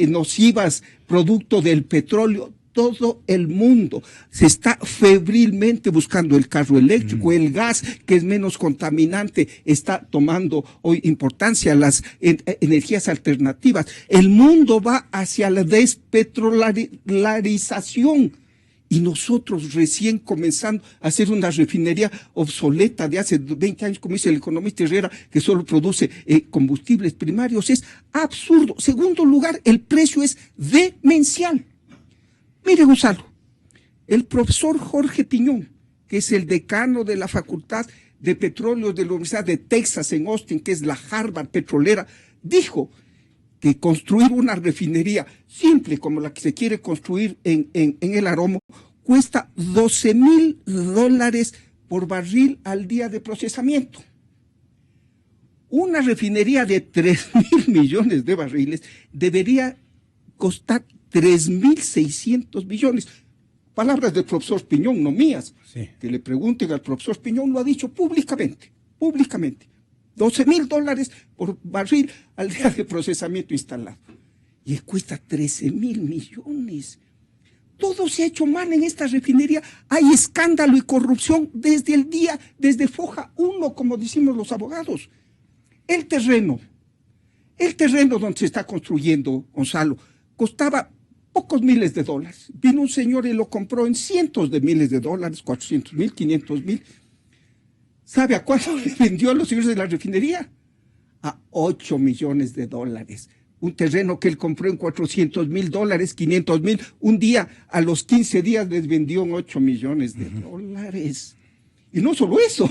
nocivas producto del petróleo. Todo el mundo se está febrilmente buscando el carro eléctrico, el gas, que es menos contaminante, está tomando hoy importancia, las energías alternativas. El mundo va hacia la despetrolarización. Y nosotros recién comenzando a hacer una refinería obsoleta de hace 20 años, como dice el economista Herrera, que solo produce combustibles primarios. Es absurdo. Segundo lugar, el precio es demencial. Mire, Gonzalo, el profesor Jorge Piñón, que es el decano de la Facultad de Petróleo de la Universidad de Texas en Austin, que es la Harvard petrolera, dijo que construir una refinería simple como la que se quiere construir en el Aromo cuesta $12,000 por barril al día de procesamiento. Una refinería de 3,000 millones de barriles debería costar 3,600 millones. Palabras del profesor Piñón, no mías. Sí. Que le pregunten al profesor Piñón, lo ha dicho públicamente. $12,000 por barril al día de procesamiento instalado. Y cuesta 13,000 millones. Todo se ha hecho mal en esta refinería. Hay escándalo y corrupción desde Foja 1, como decimos los abogados. El terreno donde se está construyendo, Gonzalo, costaba pocos miles de dólares. Vino un señor y lo compró en cientos de miles de dólares, 400,000, 500,000. ¿Sabe a cuánto le vendió a los señores de la refinería? A $8 millones. Un terreno que él compró en $400,000, 500,000. Un día, a los 15 días, les vendió en $8 millones. Y no solo eso,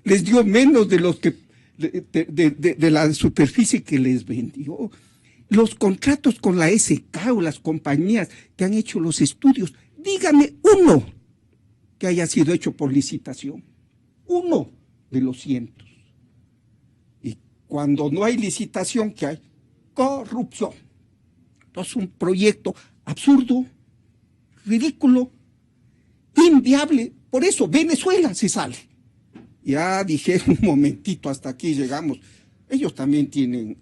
les dio menos de los que de la superficie que les vendió. Los contratos con la SK o las compañías que han hecho los estudios, dígame uno que haya sido hecho por licitación. Uno de los cientos. Y cuando no hay licitación, ¿qué hay? Corrupción. Entonces, un proyecto absurdo, ridículo, inviable. Por eso Venezuela se sale. Ya dijeron un momentito, hasta aquí llegamos. Ellos también tienen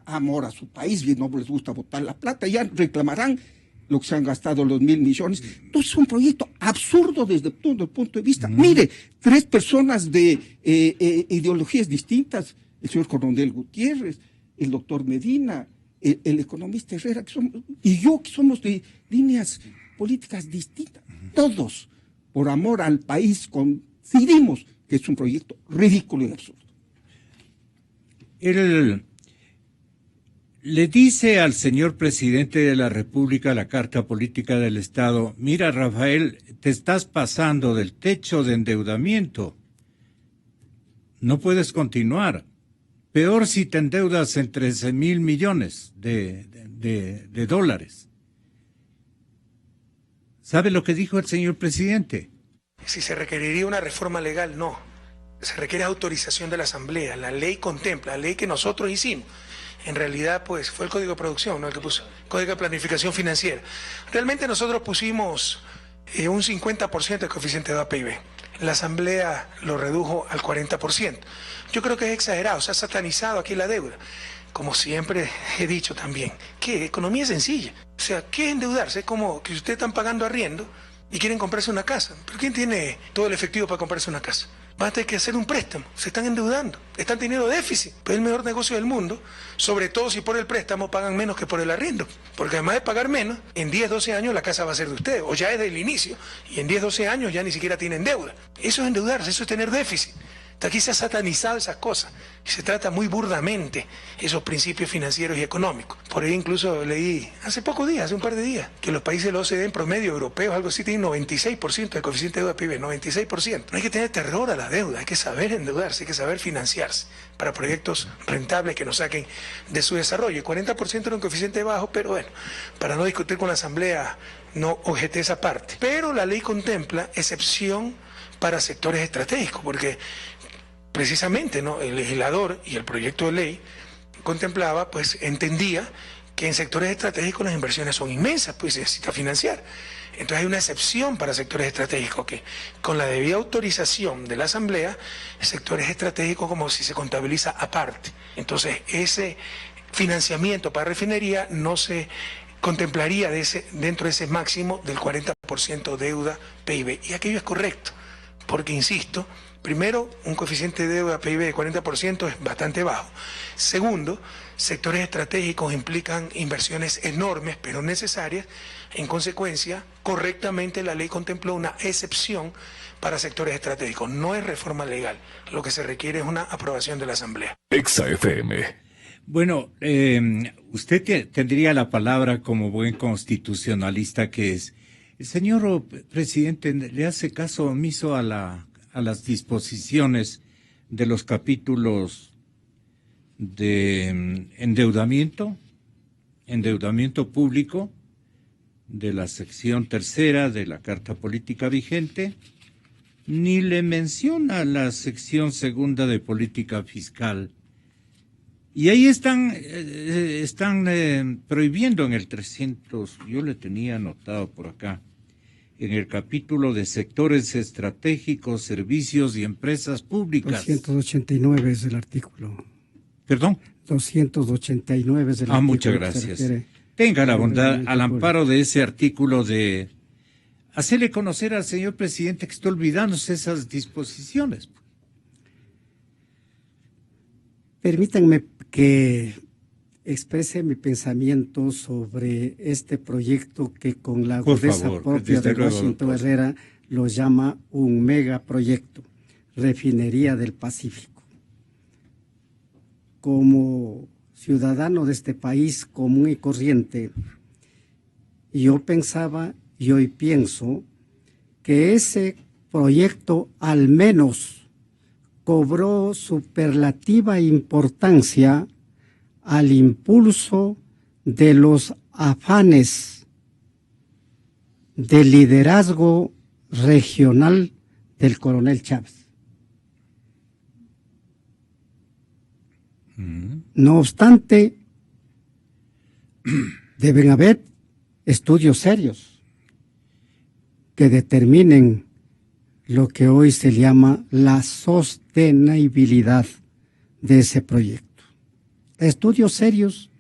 amor a su país y no les gusta botar la plata. Ya reclamarán lo que se han gastado los 1,000 millones. Entonces es un proyecto absurdo desde todo el punto de vista. Mire, 3 personas de ideologías distintas, el señor Coronel Gutiérrez, el doctor Medina, el economista Herrera, y yo, que somos de líneas políticas distintas, todos por amor al país, coincidimos que es un proyecto ridículo y absurdo. Él le dice al señor presidente de la República, la Carta Política del Estado: mira, Rafael, te estás pasando del techo de endeudamiento. No puedes continuar. Peor si te endeudas en 13,000 millones de dólares. ¿Sabe lo que dijo el señor presidente? Si se requeriría una reforma legal, no. Se requiere autorización de la Asamblea. La ley contempla, la ley que nosotros hicimos. En realidad, pues, fue el Código de Producción, ¿no?, el que puso, Código de Planificación Financiera. Realmente nosotros pusimos un 50% de coeficiente de deuda PIB. La Asamblea lo redujo al 40%. Yo creo que es exagerado, se ha satanizado aquí la deuda. Como siempre he dicho también, que economía sencilla. O sea, ¿qué es endeudarse? Es como que ustedes están pagando arriendo y quieren comprarse una casa. ¿Pero quién tiene todo el efectivo para comprarse una casa? Van a tener que hacer un préstamo, se están endeudando, están teniendo déficit. Pero es el mejor negocio del mundo, sobre todo si por el préstamo pagan menos que por el arriendo. Porque además de pagar menos, en 10, 12 años la casa va a ser de ustedes, o ya es del inicio, y en 10, 12 años ya ni siquiera tienen deuda. Eso es endeudarse, eso es tener déficit. Aquí se ha satanizado esas cosas y se trata muy burdamente esos principios financieros y económicos. Por ahí incluso leí hace pocos días, hace un par de días, que los países de la OCDE en promedio europeos, algo así, tienen 96% de coeficiente de deuda PIB, 96%. No hay que tener terror a la deuda, hay que saber endeudarse, hay que saber financiarse para proyectos rentables que nos saquen de su desarrollo. Y 40% era un coeficiente bajo, pero bueno, para no discutir con la Asamblea, no objeté esa parte. Pero la ley contempla excepción para sectores estratégicos, porque precisamente, ¿no?, el legislador y el proyecto de ley contemplaba, pues entendía que en sectores estratégicos las inversiones son inmensas, pues se necesita financiar. Entonces hay una excepción para sectores estratégicos que, con la debida autorización de la Asamblea, sectores estratégicos como si se contabiliza aparte. Entonces ese financiamiento para refinería no se contemplaría dentro de ese máximo del 40% deuda PIB. Y aquello es correcto, porque insisto, primero, un coeficiente de deuda PIB de 40% es bastante bajo. Segundo, sectores estratégicos implican inversiones enormes, pero necesarias. En consecuencia, correctamente la ley contempló una excepción para sectores estratégicos. No es reforma legal. Lo que se requiere es una aprobación de la Asamblea. Exa FM. Bueno, usted tendría la palabra como buen constitucionalista que es. El señor presidente le hace caso omiso a las disposiciones de los capítulos de endeudamiento público, de la sección tercera de la Carta Política vigente, ni le menciona la sección segunda de política fiscal. Y ahí están prohibiendo en el 300, yo le tenía anotado por acá, en el capítulo de sectores estratégicos, servicios y empresas públicas. 289 es el artículo. ¿Perdón? 289 es el artículo. Muchas gracias. Tenga la bondad, al amparo de ese artículo, de hacerle conocer al señor presidente que está olvidándose esas disposiciones. Permítanme que exprese mi pensamiento sobre este proyecto que con la agudeza propia de Washington Herrera lo llama un megaproyecto, Refinería del Pacífico. Como ciudadano de este país común y corriente, yo pensaba y hoy pienso que ese proyecto al menos cobró superlativa importancia al impulso de los afanes de liderazgo regional del coronel Chávez. No obstante, deben haber estudios serios que determinen lo que hoy se llama la sostenibilidad de ese proyecto. Estudios serios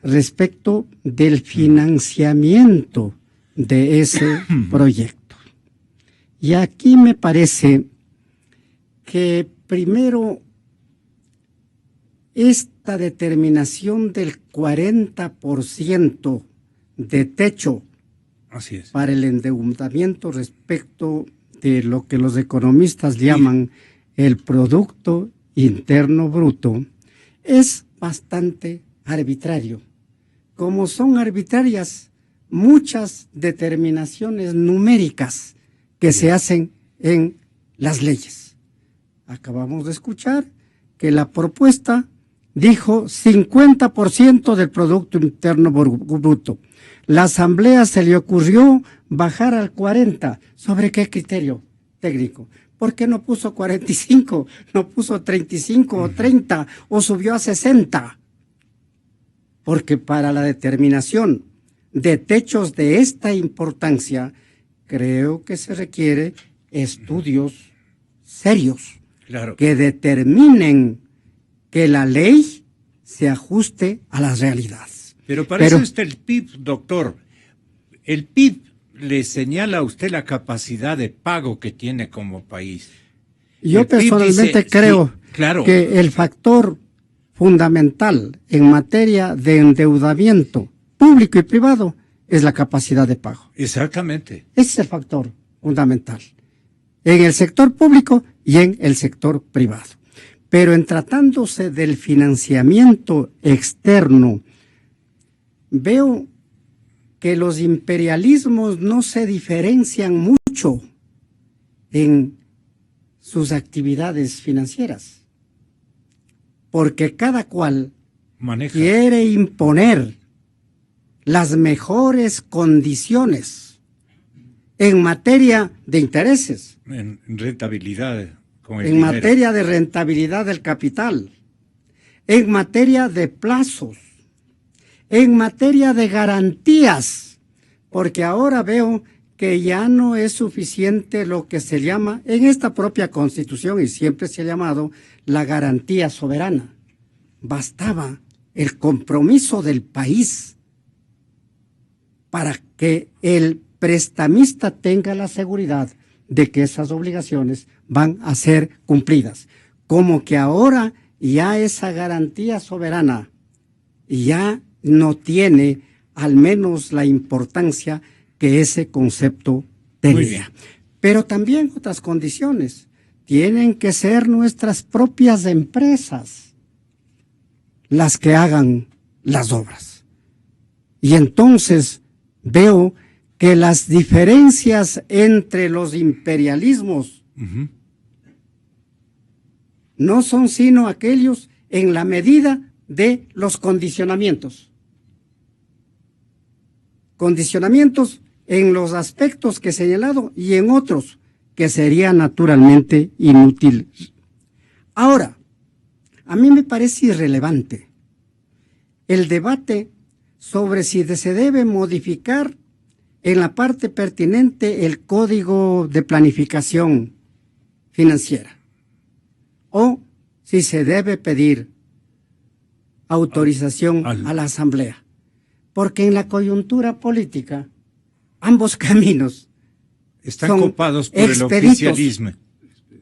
respecto del financiamiento de ese proyecto. Y aquí me parece que primero esta determinación del 40% de techo Así es. para el endeudamiento respecto realmente lo que los economistas llaman el Producto Interno Bruto es bastante arbitrario. Como son arbitrarias muchas determinaciones numéricas que se hacen en las leyes. Acabamos de escuchar que la propuesta dijo 50% del Producto Interno Bruto. La Asamblea se le ocurrió bajar al 40%. ¿Sobre qué criterio técnico? ¿Por qué no puso 45, no puso 35 o 30 o subió a 60? Porque para la determinación de techos de esta importancia, creo que se requiere estudios serios que determinen que la ley se ajuste a la realidad. Pero para eso está el PIB, doctor. El PIB le señala a usted la capacidad de pago que tiene como país. Yo personalmente creo que el factor fundamental en materia de endeudamiento público y privado es la capacidad de pago. Exactamente. Ese es el factor fundamental en el sector público y en el sector privado. Pero en tratándose del financiamiento externo, veo que los imperialismos no se diferencian mucho en sus actividades financieras, porque cada cual quiere imponer las mejores condiciones en materia de intereses, en rentabilidad, con el en dinero. materia de rentabilidad del capital, en materia de plazos, en materia de garantías, porque ahora veo que ya no es suficiente lo que se llama en esta propia Constitución y siempre se ha llamado la garantía soberana. Bastaba el compromiso del país para que el prestamista tenga la seguridad de que esas obligaciones van a ser cumplidas. Como que ahora ya esa garantía soberana ya no tiene al menos la importancia que ese concepto tenía. Pero también otras condiciones. Tienen que ser nuestras propias empresas las que hagan las obras. Y entonces veo que las diferencias entre los imperialismos no son sino aquellos en la medida de los condicionamientos. Condicionamientos en los aspectos que he señalado y en otros que sería naturalmente inútil. Ahora, a mí me parece irrelevante el debate sobre si se debe modificar en la parte pertinente el Código de Planificación Financiera o si se debe pedir autorización a la Asamblea. Porque en la coyuntura política, ambos caminos están copados por el oficialismo.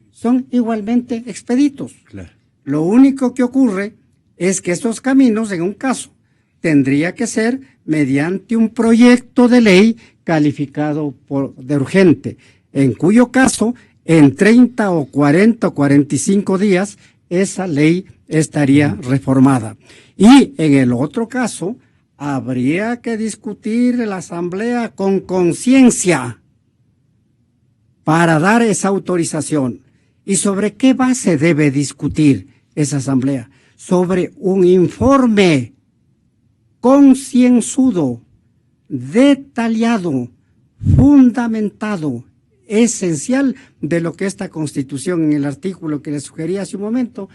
Son igualmente expeditos. Claro. Lo único que ocurre es que estos caminos, en un caso, tendría que ser mediante un proyecto de ley calificado de urgente, en cuyo caso, en 30 o 40 o 45 días, esa ley estaría reformada. Y en el otro caso, habría que discutir en la Asamblea con conciencia para dar esa autorización. ¿Y sobre qué base debe discutir esa Asamblea? Sobre un informe concienzudo, detallado, fundamentado, esencial de lo que esta Constitución, en el artículo que le sugerí hace un momento,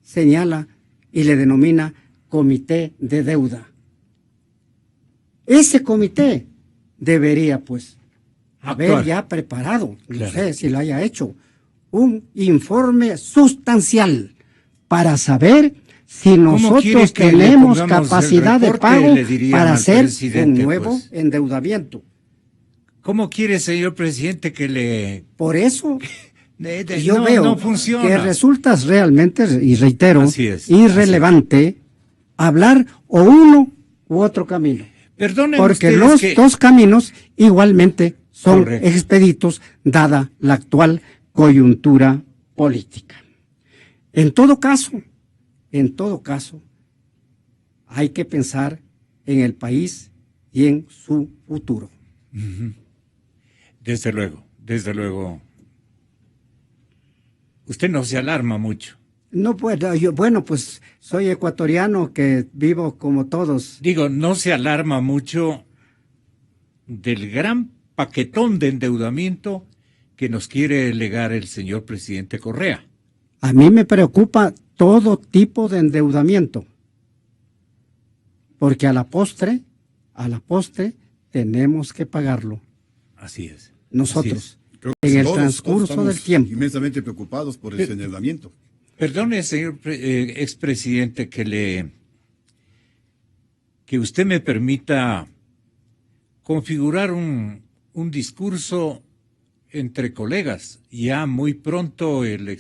señala y le denomina Comité de Deuda. Ese comité debería, pues, haber ya preparado, no sé si lo haya hecho, un informe sustancial para saber si nosotros tenemos capacidad de pago para hacer un nuevo endeudamiento. ¿Cómo quiere, señor presidente, que le...? Por eso yo veo que resulta realmente, y reitero, irrelevante hablar uno u otro camino. Perdonen porque ustedes los dos caminos igualmente son Correcto. expeditos dada la actual coyuntura política. En todo caso, hay que pensar en el país y en su futuro. Desde luego. Usted no se alarma mucho. No puedo, bueno, pues soy ecuatoriano que vivo como todos. Digo, no se alarma mucho del gran paquetón de endeudamiento que nos quiere legar el señor presidente Correa. A mí me preocupa todo tipo de endeudamiento, porque a la postre tenemos que pagarlo. Así es. Nosotros, Creo que en el todos transcurso estamos del tiempo. inmensamente preocupados por ese endeudamiento. Perdone, señor expresidente, que usted me permita configurar un discurso entre colegas. Ya muy pronto el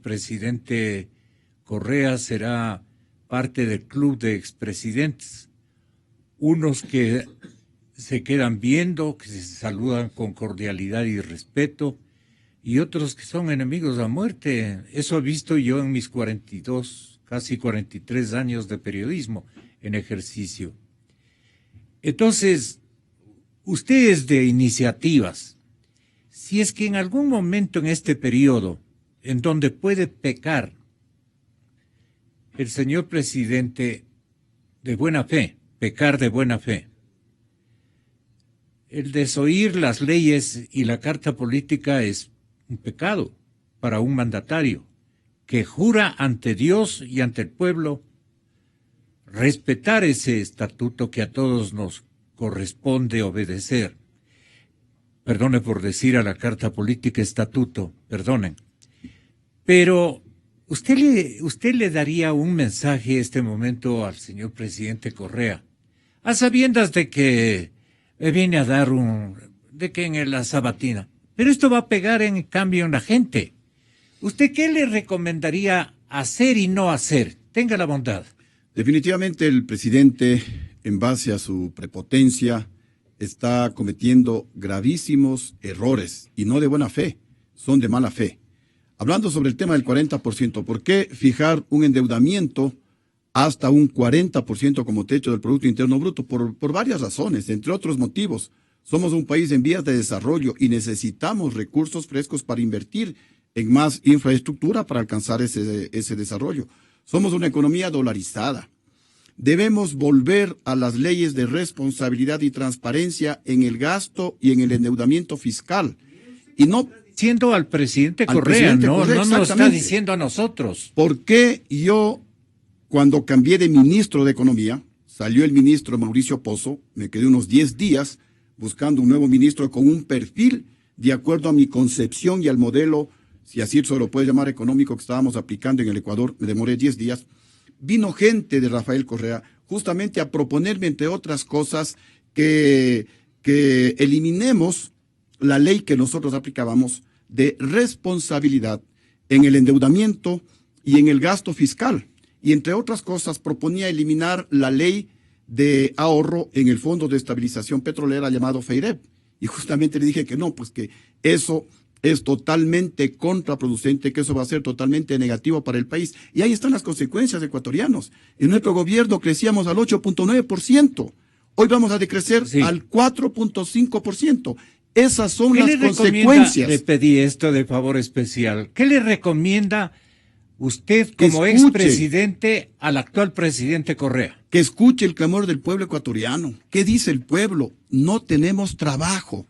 presidente Correa será parte del club de expresidentes. Unos que se quedan viendo, que se saludan con cordialidad y respeto, y otros que son enemigos a muerte. Eso he visto yo en mis 42, casi 43 años de periodismo en ejercicio. Entonces, usted es de iniciativas. Si es que en algún momento en este periodo, en donde puede pecar el señor presidente de buena fe, pecar de buena fe, el desoír las leyes y la carta política es un pecado para un mandatario que jura ante Dios y ante el pueblo respetar ese estatuto que a todos nos corresponde obedecer. Perdone por decir a la carta política estatuto, perdonen. Pero usted le daría un mensaje en este momento al señor presidente Correa, a sabiendas de que viene a dar en la sabatina. Pero esto va a pegar en cambio en la gente. ¿Usted qué le recomendaría hacer y no hacer? Tenga la bondad. Definitivamente el presidente, en base a su prepotencia, está cometiendo gravísimos errores, y no de buena fe, son de mala fe. Hablando sobre el tema del 40%, ¿por qué fijar un endeudamiento hasta un 40% como techo del Producto Interno Bruto? Por varias razones, entre otros motivos. Somos un país en vías de desarrollo y necesitamos recursos frescos para invertir en más infraestructura para alcanzar ese desarrollo. Somos una economía dolarizada. Debemos volver a las leyes de responsabilidad y transparencia en el gasto y en el endeudamiento fiscal. Y no diciendo al presidente Correa, no nos está diciendo a nosotros. ¿Por qué yo, cuando cambié de ministro de Economía, salió el ministro Mauricio Pozo, me quedé unos 10 días buscando un nuevo ministro con un perfil de acuerdo a mi concepción y al modelo, si así se lo puede llamar, económico que estábamos aplicando en el Ecuador? Me demoré 10 días. Vino gente de Rafael Correa justamente a proponerme, entre otras cosas, que eliminemos la ley que nosotros aplicábamos de responsabilidad en el endeudamiento y en el gasto fiscal. Y entre otras cosas proponía eliminar la ley de ahorro en el Fondo de Estabilización Petrolera llamado FEIREP. Y justamente le dije que no, pues que eso es totalmente contraproducente, que eso va a ser totalmente negativo para el país. Y ahí están las consecuencias, ecuatorianos. En nuestro gobierno crecíamos al 8.9%. Hoy vamos a decrecer al 4.5%. Esas son las consecuencias. Le pedí esto de favor especial. ¿Qué le recomienda usted como expresidente al actual presidente Correa? Que escuche el clamor del pueblo ecuatoriano. ¿Qué dice el pueblo? No tenemos trabajo.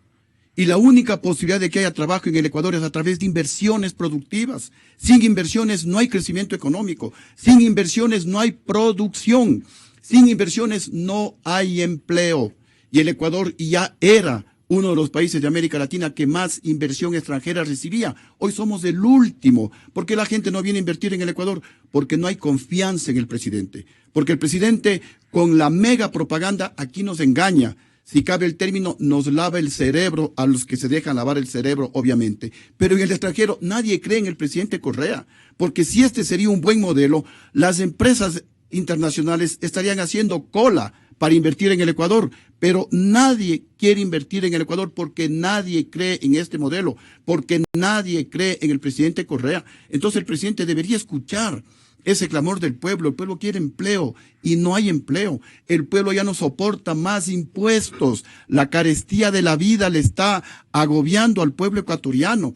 Y la única posibilidad de que haya trabajo en el Ecuador es a través de inversiones productivas. Sin inversiones no hay crecimiento económico. Sin inversiones no hay producción. Sin inversiones no hay empleo. Y el Ecuador ya era uno de los países de América Latina que más inversión extranjera recibía. Hoy somos el último. ¿Por qué la gente no viene a invertir en el Ecuador? Porque no hay confianza en el presidente. Porque el presidente, con la mega propaganda, aquí nos engaña. Si cabe el término, nos lava el cerebro a los que se dejan lavar el cerebro, obviamente. Pero en el extranjero nadie cree en el presidente Correa. Porque si este sería un buen modelo, las empresas internacionales estarían haciendo cola para invertir en el Ecuador, pero nadie quiere invertir en el Ecuador porque nadie cree en este modelo, porque nadie cree en el presidente Correa. Entonces el presidente debería escuchar ese clamor del pueblo. El pueblo quiere empleo y no hay empleo. El pueblo ya no soporta más impuestos. La carestía de la vida le está agobiando al pueblo ecuatoriano.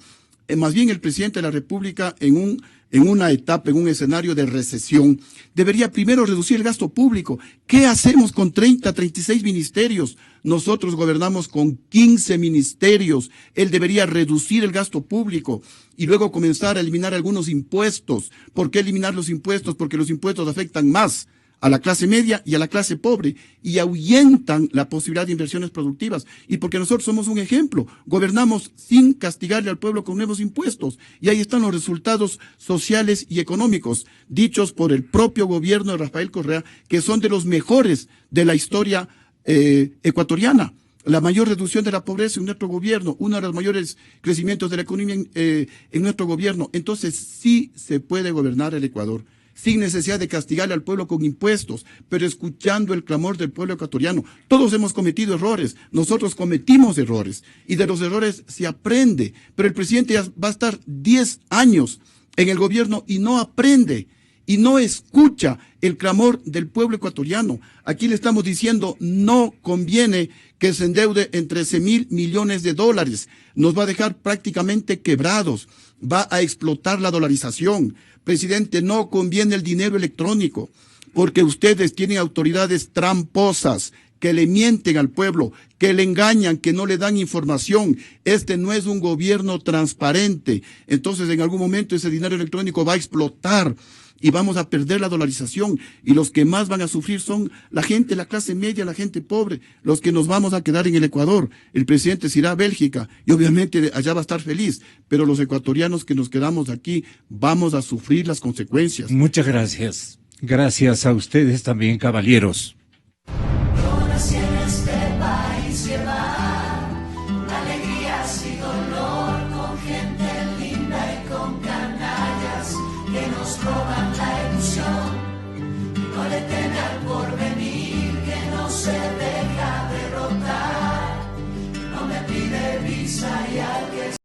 Más bien el presidente de la República en una etapa, en un escenario de recesión, debería primero reducir el gasto público. ¿Qué hacemos con 36 ministerios? Nosotros gobernamos con 15 ministerios. Él debería reducir el gasto público y luego comenzar a eliminar algunos impuestos. ¿Por qué eliminar los impuestos? Porque los impuestos afectan más a la clase media y a la clase pobre y ahuyentan la posibilidad de inversiones productivas. Y porque nosotros somos un ejemplo, gobernamos sin castigarle al pueblo con nuevos impuestos. Y ahí están los resultados sociales y económicos, dichos por el propio gobierno de Rafael Correa, que son de los mejores de la historia ecuatoriana. La mayor reducción de la pobreza en nuestro gobierno, uno de los mayores crecimientos de la economía en nuestro gobierno. Entonces sí se puede gobernar el Ecuador sin necesidad de castigarle al pueblo con impuestos, pero escuchando el clamor del pueblo ecuatoriano. Todos hemos cometido errores, nosotros cometimos errores, y de los errores se aprende, pero el presidente ya va a estar 10 años en el gobierno y no aprende, y no escucha el clamor del pueblo ecuatoriano. Aquí le estamos diciendo, no conviene que se endeude en 13.000 millones de dólares, nos va a dejar prácticamente quebrados, va a explotar la dolarización. Presidente, no conviene el dinero electrónico, porque ustedes tienen autoridades tramposas que le mienten al pueblo, que le engañan, que no le dan información. Este no es un gobierno transparente. Entonces, en algún momento ese dinero electrónico va a explotar y vamos a perder la dolarización. Y los que más van a sufrir son la gente, la clase media, la gente pobre, los que nos vamos a quedar en el Ecuador. El presidente se irá a Bélgica y obviamente allá va a estar feliz, pero los ecuatorianos que nos quedamos aquí vamos a sufrir las consecuencias. Muchas gracias. Gracias a ustedes también, caballeros.